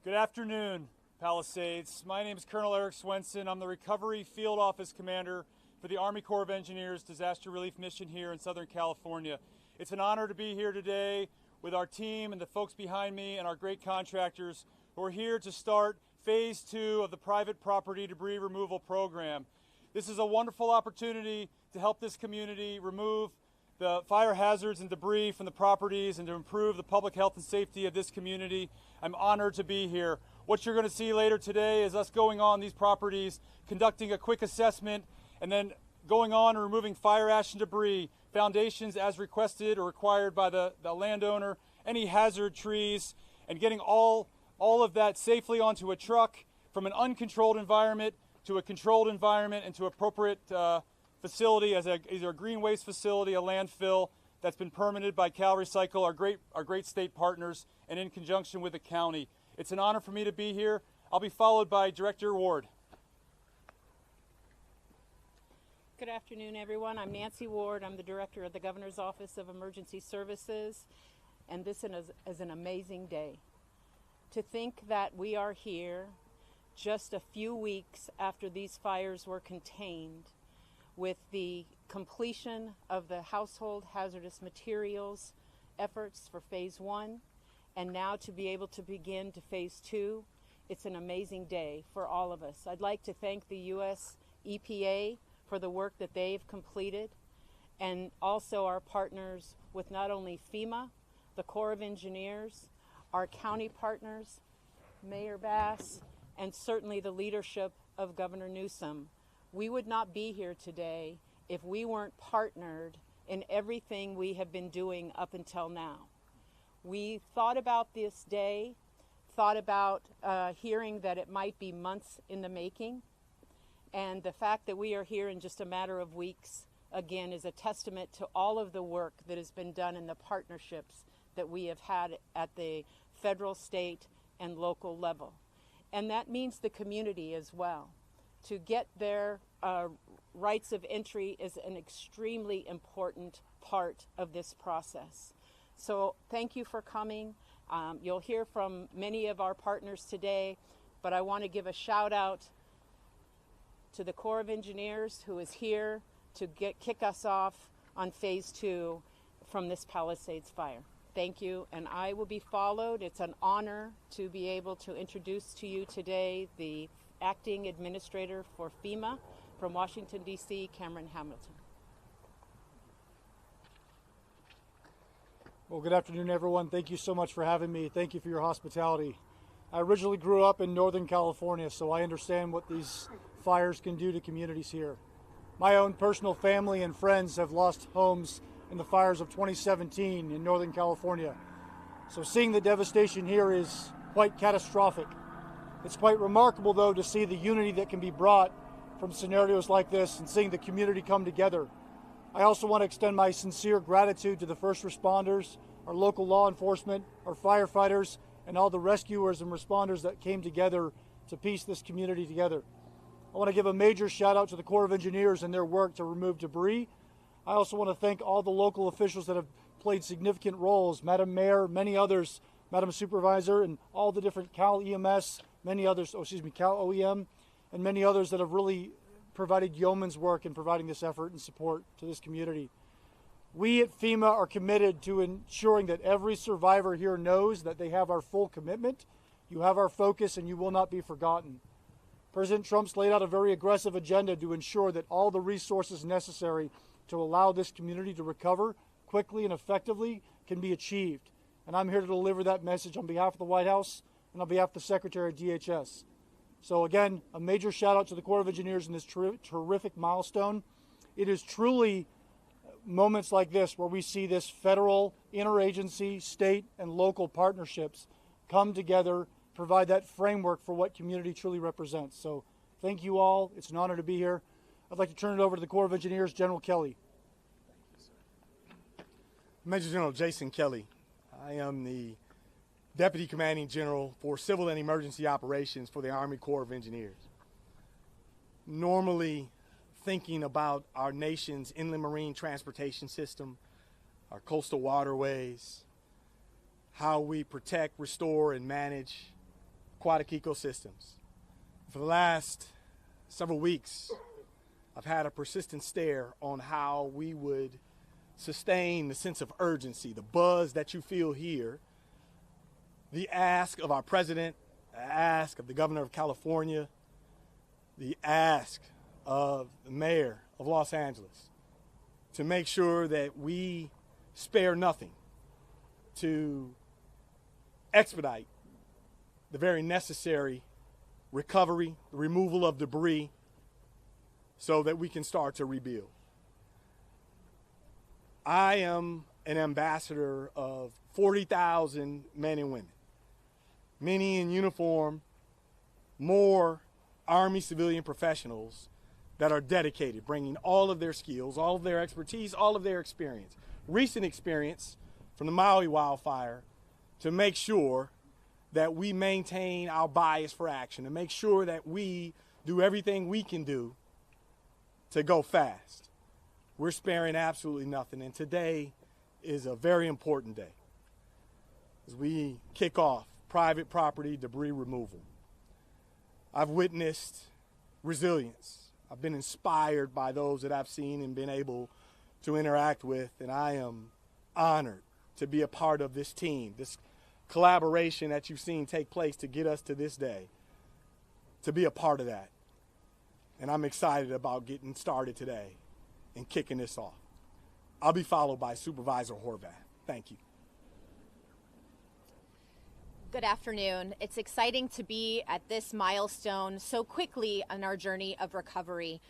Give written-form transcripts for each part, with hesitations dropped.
Good afternoon, Palisades. My name is Colonel Eric Swenson. I'm the Recovery Field Office Commander for the Army Corps of Engineers Disaster Relief Mission here in Southern California. It's an honor to be here today with our team and the folks behind me and our great contractors who are here to start Phase 2 of the Private Property Debris Removal Program. This is a wonderful opportunity to help this community remove the fire hazards and debris from the properties and to improve the public health and safety of this community. I'm honored to be here. What you're going to see later today is us going on these properties, conducting a quick assessment, and then going on and removing fire ash and debris, foundations as requested or required by the landowner, any hazard trees, and getting all of that safely onto a truck from an uncontrolled environment to a controlled environment and to appropriate facility as either a green waste facility, a landfill that's been permitted by Cal Recycle, our great state partners, and in conjunction with the county. It's an honor for me to be here. I'll be followed by Director Ward. Good afternoon, everyone. I'm Nancy Ward. I'm the Director of the Governor's Office of Emergency Services, and this is an amazing day. To think that we are here just a few weeks after these fires were contained, with the completion of the household hazardous materials efforts for Phase 1, and now to be able to begin to Phase 2, it's an amazing day for all of us. I'd like to thank the U.S. EPA for the work that they've completed, and also our partners with not only FEMA, the Corps of Engineers, our county partners, Mayor Bass, and certainly the leadership of Governor Newsom. We would not be here today if we weren't partnered in everything we have been doing up until now. We thought about this day, thought about hearing that it might be months in the making, and the fact that we are here in just a matter of weeks, again, is a testament to all of the work that has been done in the partnerships that we have had at the federal, state, and local level. And that means the community as well. To get their rights of entry is an extremely important part of this process. So thank you for coming. You'll hear from many of our partners today, but I want to give a shout out to the Corps of Engineers who is here to kick us off on Phase 2 from this Palisades fire. Thank you, and I will be followed. It's an honor to be able to introduce to you today the Acting Administrator for FEMA from Washington, D.C., Cameron Hamilton. Well, good afternoon, everyone. Thank you so much for having me. Thank you for your hospitality. I originally grew up in Northern California, so I understand what these fires can do to communities here. My own personal family and friends have lost homes in the fires of 2017 in Northern California. So seeing the devastation here is quite catastrophic. It's quite remarkable, though, to see the unity that can be brought from scenarios like this and seeing the community come together. I also want to extend my sincere gratitude to the first responders, our local law enforcement, our firefighters, and all the rescuers and responders that came together to piece this community together. I want to give a major shout out to the Corps of Engineers and their work to remove debris. I also want to thank all the local officials that have played significant roles, Madam Mayor, many others, Madam Supervisor, and all the different Cal EMS, many others, Cal OEM, and many others that have really provided yeoman's work in providing this effort and support to this community. We at FEMA are committed to ensuring that every survivor here knows that they have our full commitment, you have our focus, and you will not be forgotten. President Trump's laid out a very aggressive agenda to ensure that all the resources necessary to allow this community to recover quickly and effectively can be achieved. And I'm here to deliver that message on behalf of the White House and on behalf of the Secretary of DHS. So again, a major shout out to the Corps of Engineers in this terrific milestone. It is truly moments like this where we see this federal, interagency, state, and local partnerships come together, provide that framework for what community truly represents. So thank you all. It's an honor to be here. I'd like to turn it over to the Corps of Engineers, General Kelly. Major General Jason Kelly. I am the Deputy Commanding General for Civil and Emergency Operations for the Army Corps of Engineers. Normally, thinking about our nation's inland marine transportation system, our coastal waterways, how we protect, restore, and manage aquatic ecosystems. For the last several weeks, I've had a persistent stare on how we would sustain the sense of urgency, the buzz that you feel here, the ask of our president, the ask of the governor of California, the ask of the mayor of Los Angeles to make sure that we spare nothing to expedite the very necessary recovery, the removal of debris, so that we can start to rebuild. I am an ambassador of 40,000 men and women, many in uniform, more Army civilian professionals that are dedicated, bringing all of their skills, all of their expertise, all of their experience, recent experience from the Maui wildfire, to make sure that we maintain our bias for action, to make sure that we do everything we can do to go fast. We're sparing absolutely nothing, and today is a very important day as we kick off private property debris removal. I've witnessed resilience. I've been inspired by those that I've seen and been able to interact with, and I am honored to be a part of this team, this collaboration that you've seen take place to get us to this day, to be a part of that. And I'm excited about getting started today and kicking this off. I'll be followed by Supervisor Horvath. Thank you. Good afternoon. It's exciting to be at this milestone so quickly on our journey of recovery.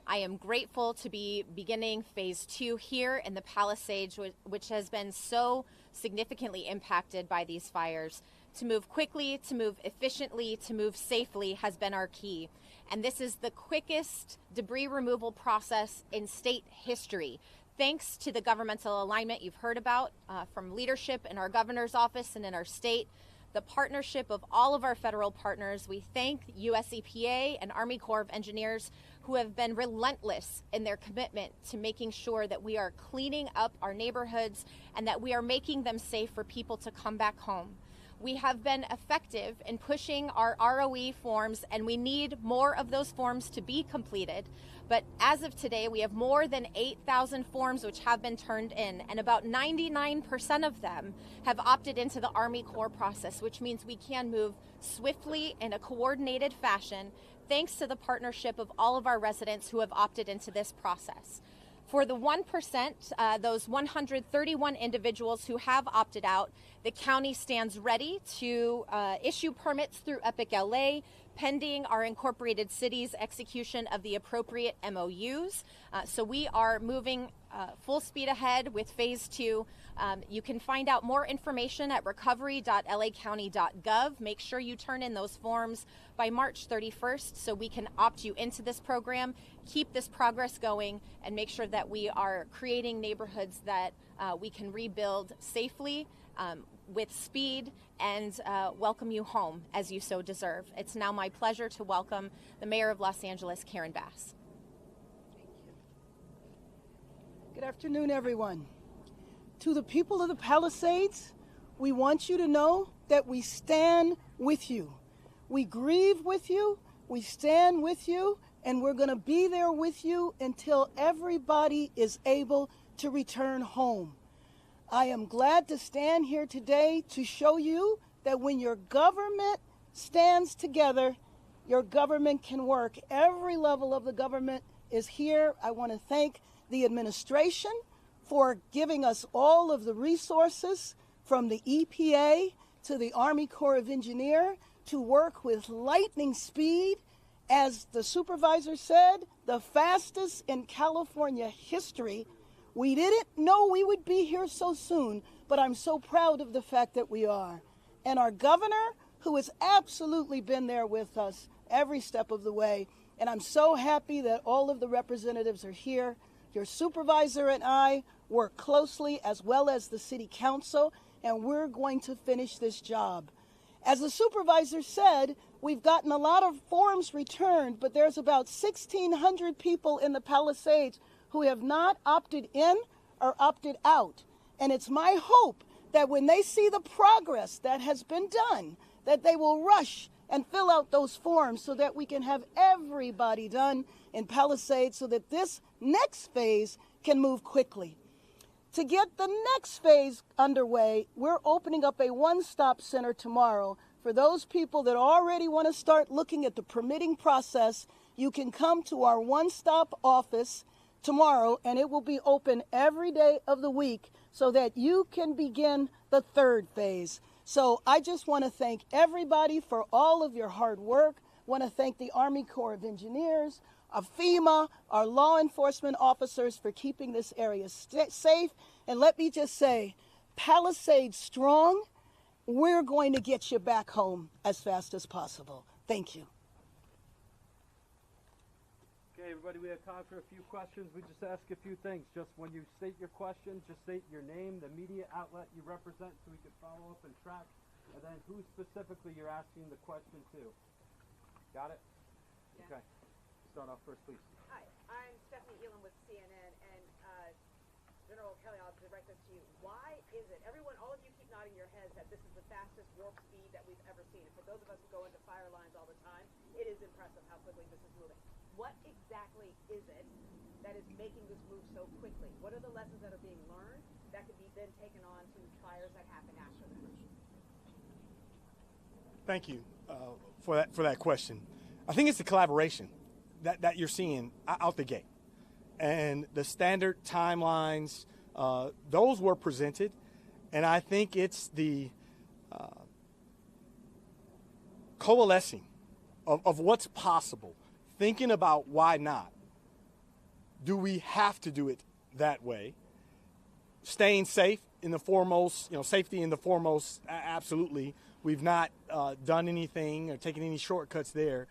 I am grateful to be beginning phase 2 here in the Palisades, which has been so significantly impacted by these fires. To move quickly, to move efficiently, to move safely has been our key. And this is the quickest debris removal process in state history. Thanks to the governmental alignment you've heard about from leadership in our governor's office and in our state, the partnership of all of our federal partners. We thank US EPA and Army Corps of Engineers who have been relentless in their commitment to making sure that we are cleaning up our neighborhoods and that we are making them safe for people to come back home. We have been effective in pushing our ROE forms, and we need more of those forms to be completed. But as of today, we have more than 8,000 forms which have been turned in, and about 99% of them have opted into the Army Corps process, which means we can move swiftly in a coordinated fashion, thanks to the partnership of all of our residents who have opted into this process. For the 1%, those 131 individuals who have opted out, the county stands ready to issue permits through EPIC LA, pending our incorporated cities' execution of the appropriate MOUs. So we are moving full speed ahead with phase 2. You can find out more information at recovery.lacounty.gov. Make sure you turn in those forms by March 31st so we can opt you into this program, keep this progress going, and make sure that we are creating neighborhoods that we can rebuild safely, with speed, and welcome you home as you so deserve. It's now my pleasure to welcome the Mayor of Los Angeles, Karen Bass. Good afternoon, everyone. To the people of the Palisades, we want you to know that we stand with you. We grieve with you, we stand with you, and we're going to be there with you until everybody is able to return home. I am glad to stand here today to show you that when your government stands together, your government can work. Every level of the government is here. I want to thank the administration for giving us all of the resources, from the EPA to the Army Corps of Engineers, to work with lightning speed. As the supervisor said, the fastest in California history. We didn't know we would be here so soon, but I'm so proud of the fact that we are. And our governor, who has absolutely been there with us every step of the way. And I'm so happy that all of the representatives are here. Your supervisor and I work closely, as well as the city council, and we're going to finish this job. As the supervisor said, we've gotten a lot of forms returned, but there's about 1,600 people in the Palisades who have not opted in or opted out. And it's my hope that when they see the progress that has been done, that they will rush and fill out those forms so that we can have everybody done in Palisades so that this next phase can move quickly. To get the next phase underway, we're opening up a one-stop center tomorrow. For those people that already want to start looking at the permitting process, you can come to our one-stop office tomorrow, and it will be open every day of the week so that you can begin the third phase. So I just want to thank everybody for all of your hard work. I want to thank the Army Corps of Engineers, FEMA, our law enforcement officers for keeping this area safe. And let me just say, Palisades strong, we're going to get you back home as fast as possible. Thank you. Okay, everybody, we have time for a few questions. We just ask a few things. Just when you state your question, just state your name, the media outlet you represent so we can follow up and track, and then who specifically you're asking the question to. Got it? Yeah. Okay. Start off first, please. Hi, I'm Stephanie Elam with CNN, and General Kelly, I'll direct this to you. Why is it, everyone, all of you keep nodding your heads that this is the fastest warp speed that we've ever seen. And for those of us who go into fire lines all the time, it is impressive how quickly this is moving. What exactly is it that is making this move so quickly? What are the lessons that are being learned that could be then taken on to fires that happen after that? Thank you for that question. I think it's the collaboration that you're seeing out the gate. And the standard timelines, those were presented. And I think it's the coalescing of what's possible, thinking about why not. Do we have to do it that way? Staying safe in the foremost, safety in the foremost, absolutely. We've not done anything or taken any shortcuts there.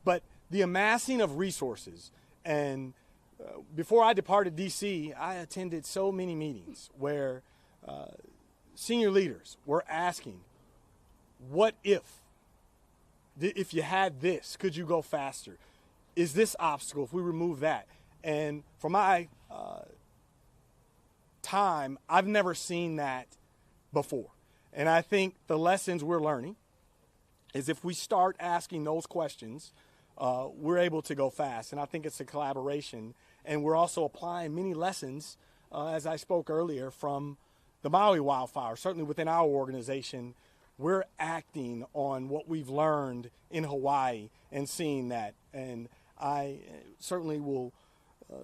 But the amassing of resources, and before I departed D.C., I attended so many meetings where senior leaders were asking, what if you had this, could you go faster? Is this obstacle, if we remove that? And for my time, I've never seen that before. And I think the lessons we're learning is if we start asking those questions, we're able to go fast. And I think it's a collaboration. And we're also applying many lessons, as I spoke earlier, from the Maui wildfire. Certainly within our organization, we're acting on what we've learned in Hawaii and seeing that. And I certainly will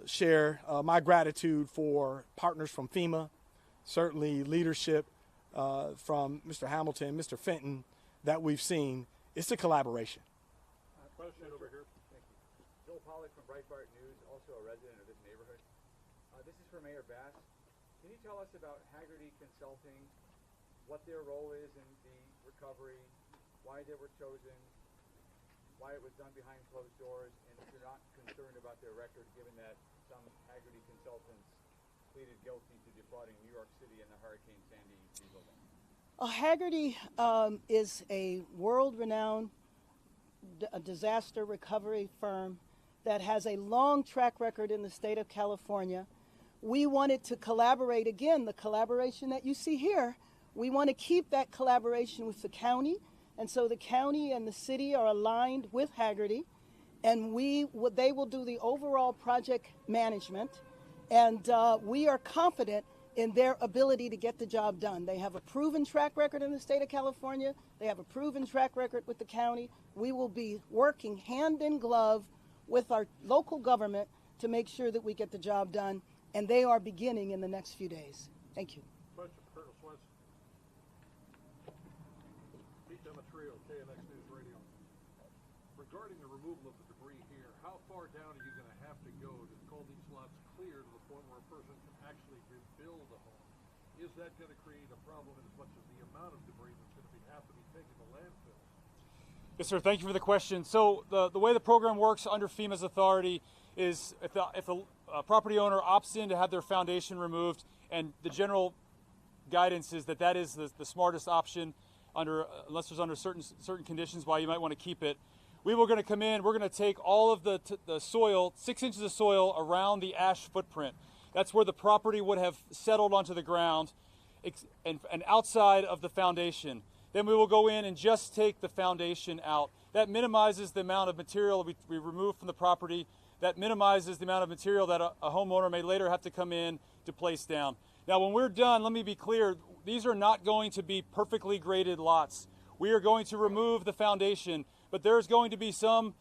share my gratitude for partners from FEMA, certainly leadership from Mr. Hamilton, Mr. Fenton, that we've seen. It's a collaboration. Question over here. Thank you. Joel Pollack from Breitbart News, also a resident of this neighborhood. This is for Mayor Bass. Can you tell us about Haggerty Consulting, what their role is in the recovery, why they were chosen, why it was done behind closed doors, and if you're not concerned about their record, given that some Haggerty consultants pleaded guilty to defrauding New York City in the Hurricane Sandy rebuilding? Haggerty is a world-renowned disaster recovery firm that has a long track record in the state of California. We wanted to collaborate, again, the collaboration that you see here, we want to keep that collaboration with the county, and so the county and the city are aligned with Haggerty, and they will do the overall project management, and we are confident in their ability to get the job done. They have a proven track record in the state of California. They have a proven track record with the county. We will be working hand in glove with our local government to make sure that we get the job done, and they are beginning in the next few days. Thank you. Question for Colonel Swenson. Pete Demetrio, KNX News Radio. Regarding the removal of the debris here, how far down are you going to have to go to call these lots clear to the point where a person can actually rebuild a home? Is that going to create a problem in as much as the amount of debris that's going to have to be taken to landfill? Yes, sir. Thank you for the question. So the way the program works under FEMA's authority is if the property owner opts in to have their foundation removed, and the general guidance is that is the smartest option unless there's under certain conditions why you might want to keep it. We were going to come in, we're going to take all of the soil, 6 inches of soil around the ash footprint. That's where the property would have settled onto the ground and outside of the foundation. then we will go in and just take the foundation out. That minimizes the amount of material we remove from the property. That minimizes the amount of material that a homeowner may later have to come in to place down. Now, when we're done, let me be clear, these are not going to be perfectly graded lots. We are going to remove the foundation, but there's going to be some,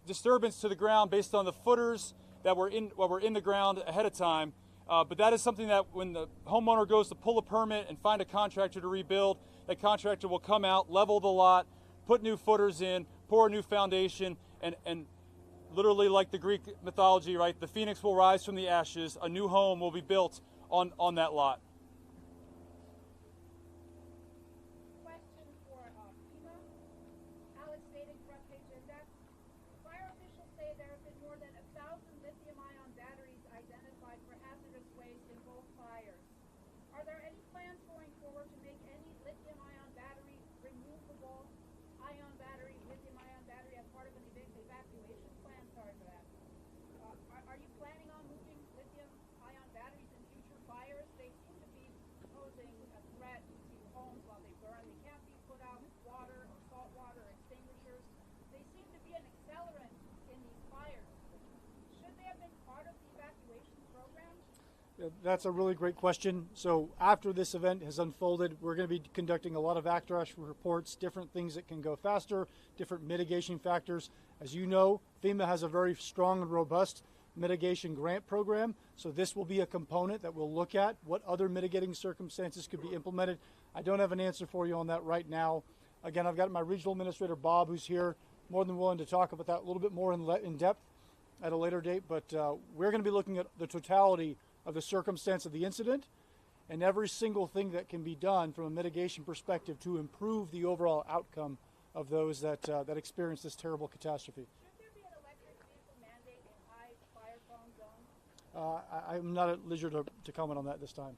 disturbance to the ground based on the footers that were in the ground ahead of time. But that is something that when the homeowner goes to pull a permit and find a contractor to rebuild, that contractor will come out, level the lot, put new footers in, pour a new foundation, and literally like the Greek mythology, right? The phoenix will rise from the ashes. A new home will be built on that lot. Question for FEMA. Alex stating front page index. Fire officials say there have been more than 1,000 lithium-ion batteries identified for hazardous waste in both fires. Are there any plans going forward to make any lithium-ion battery removable lithium-ion battery as part of an evacuation plan? Sorry for that. Are you planning on moving lithium-ion batteries in future fires? They seem to be posing a threat to homes while they burn. They can't be put out with water or salt water extinguishers. They seem to be an accelerant in these fires. Should they have been part of the evacuation program? That's a really great question. So after this event has unfolded, we're going to be conducting a lot of after-ash reports, different things that can go faster, different mitigation factors. As you know, FEMA has a very strong and robust mitigation grant program. So this will be a component that we'll look at what other mitigating circumstances could be implemented. I don't have an answer for you on that right now. Again, I've got my regional administrator, Bob, who's here, more than willing to talk about that a little bit more in depth at a later date. But we're going to be looking at the totality of the circumstance of the incident and every single thing that can be done from a mitigation perspective to improve the overall outcome of those that experience this terrible catastrophe. Should there be an electric vehicle mandate in high fire-prone zones? I'm not at leisure to comment on that this time.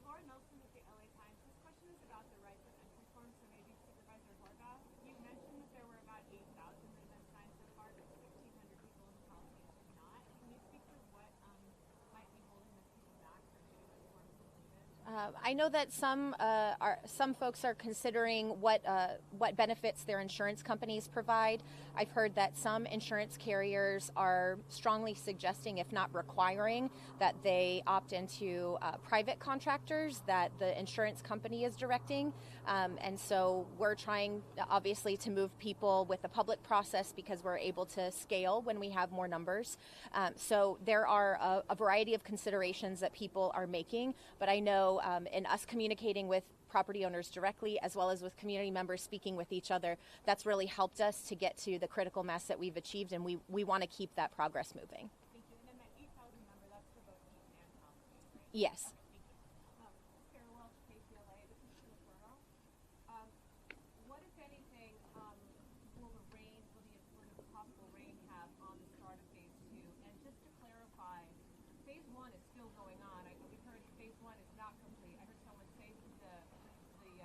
Laura Nelson with the LA Times. This question is about the rights of entry forms, so maybe Supervisor Horvath. You mentioned that there were about 8,000 that have been signed so far, but 1,600 people in the Palisades have not. Can you speak to what might be holding those people back from getting those forms completed? I know that some folks are considering what benefits their insurance companies provide. I've heard that some insurance carriers are strongly suggesting, if not requiring, that they opt into private contractors that the insurance company is directing. And so we're trying, obviously, to move people with the public process because we're able to scale when we have more numbers. So there are a variety of considerations that people are making, but I know in us communicating with property owners directly, as well as with community members speaking with each other, that's really helped us to get to the critical mass that we've achieved, and we want to keep that progress moving. Thank you. And then that 8,000 number, that's for both Eaton and Palisades, right? Yes. Sarah Welch, KCLA. This is for Inferno. What, if anything, will the possible rain have on the start of phase 2? And just to clarify, phase 1 is still going on. We heard phase 1 is not complete. I heard someone say that the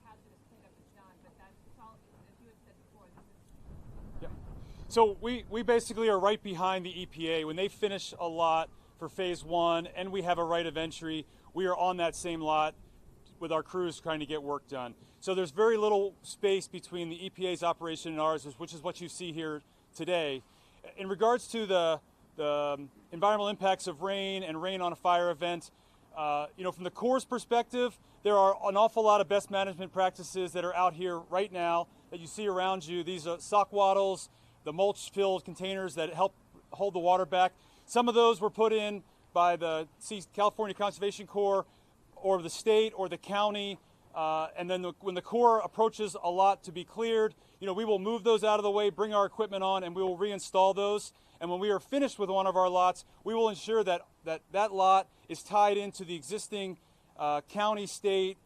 hazardous cleanup is done, but it's all, as you had said before, this is. Yep. So we basically are right behind the EPA. When they finish a lot for phase 1 and we have a right of entry, we are on that same lot with our crews trying to get work done. So there's very little space between the EPA's operation and ours, which is what you see here today. In regards to the environmental impacts of rain and rain on a fire event, from the Corps' perspective, there are an awful lot of best management practices that are out here right now that you see around you. These are sock wattles, the mulch-filled containers that help hold the water back. Some of those were put in by the California Conservation Corps or the state or the county. And then when the Corps approaches a lot to be cleared, we will move those out of the way, bring our equipment on, and we will reinstall those. And when we are finished with one of our lots, we will ensure that lot is tied into the existing county, state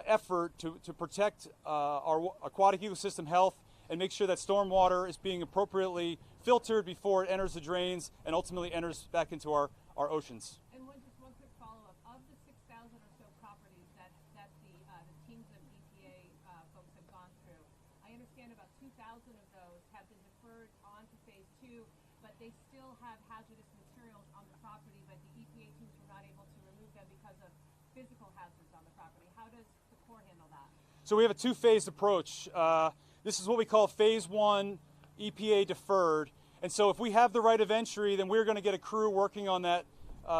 effort to protect our aquatic ecosystem health and make sure that stormwater is being appropriately filtered before it enters the drains and ultimately enters back into our oceans. And just one quick follow-up. Of the 6,000 or so properties that the teams of EPA folks have gone through, I understand about 2,000 of those have been deferred on to phase 2, but they still have hazardous materials on the property, but the EPA teams were not able to remove them because of physical hazards on the property. How does the Corps handle that? So we have a two-phased approach. This is what we call phase one, EPA deferred. And so if we have the right of entry, then we're going to get a crew working on that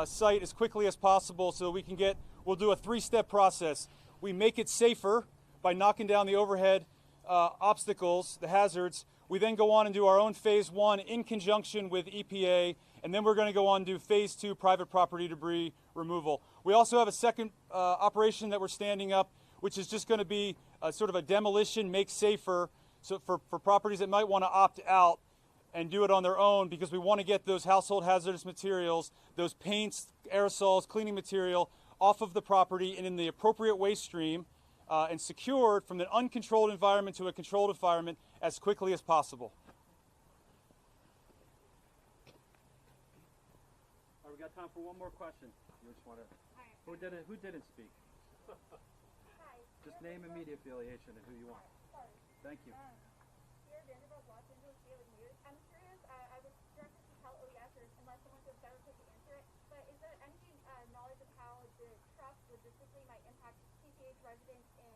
site as quickly as possible so we can we'll do a three-step process. We make it safer by knocking down the overhead obstacles, the hazards. We then go on and do our own phase one in conjunction with EPA, and then we're going to go on and do phase two, private property debris removal. We also have a second operation that we're standing up, which is just going to be sort of a demolition, make safer, so for properties that might want to opt out and do it on their own, because we want to get those household hazardous materials, those paints, aerosols, cleaning material off of the property and in the appropriate waste stream and secured from an uncontrolled environment to a controlled environment as quickly as possible. All right, we got time for one more question. You just want to? Who didn't speak? Hi. Just name and media affiliation and who you want. Sorry. Thank you. Here, Vanderbilt, Los Angeles Daily News. I'm curious, I was directed to tell OES unless someone feels better to answer it, but is there any knowledge of how the trucks logistically might impact PCH residents in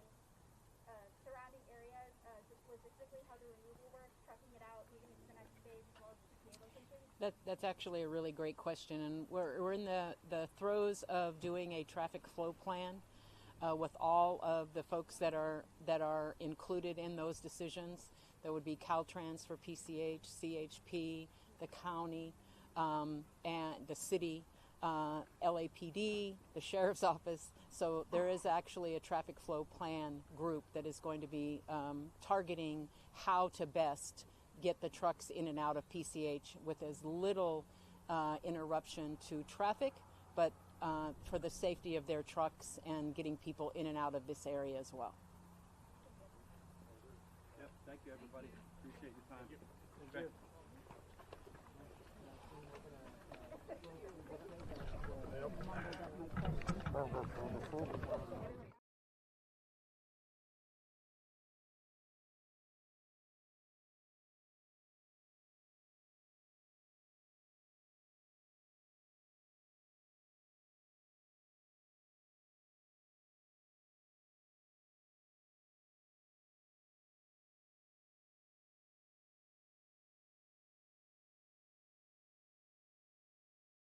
surrounding areas, just logistically how the removal works, trucking it out, moving it to the next phase, as well as PCA locations? That's actually a really great question, and we're in the throes of doing a traffic flow plan with all of the folks that are included in those decisions. That would be Caltrans for PCH, CHP, the county, and the city, LAPD, the sheriff's office. So there is actually a traffic flow plan group that is going to be targeting how to best get the trucks in and out of PCH with as little interruption to traffic, but for the safety of their trucks and getting people in and out of this area as well. Yep. Thank you, everybody. Appreciate your time. Thank you.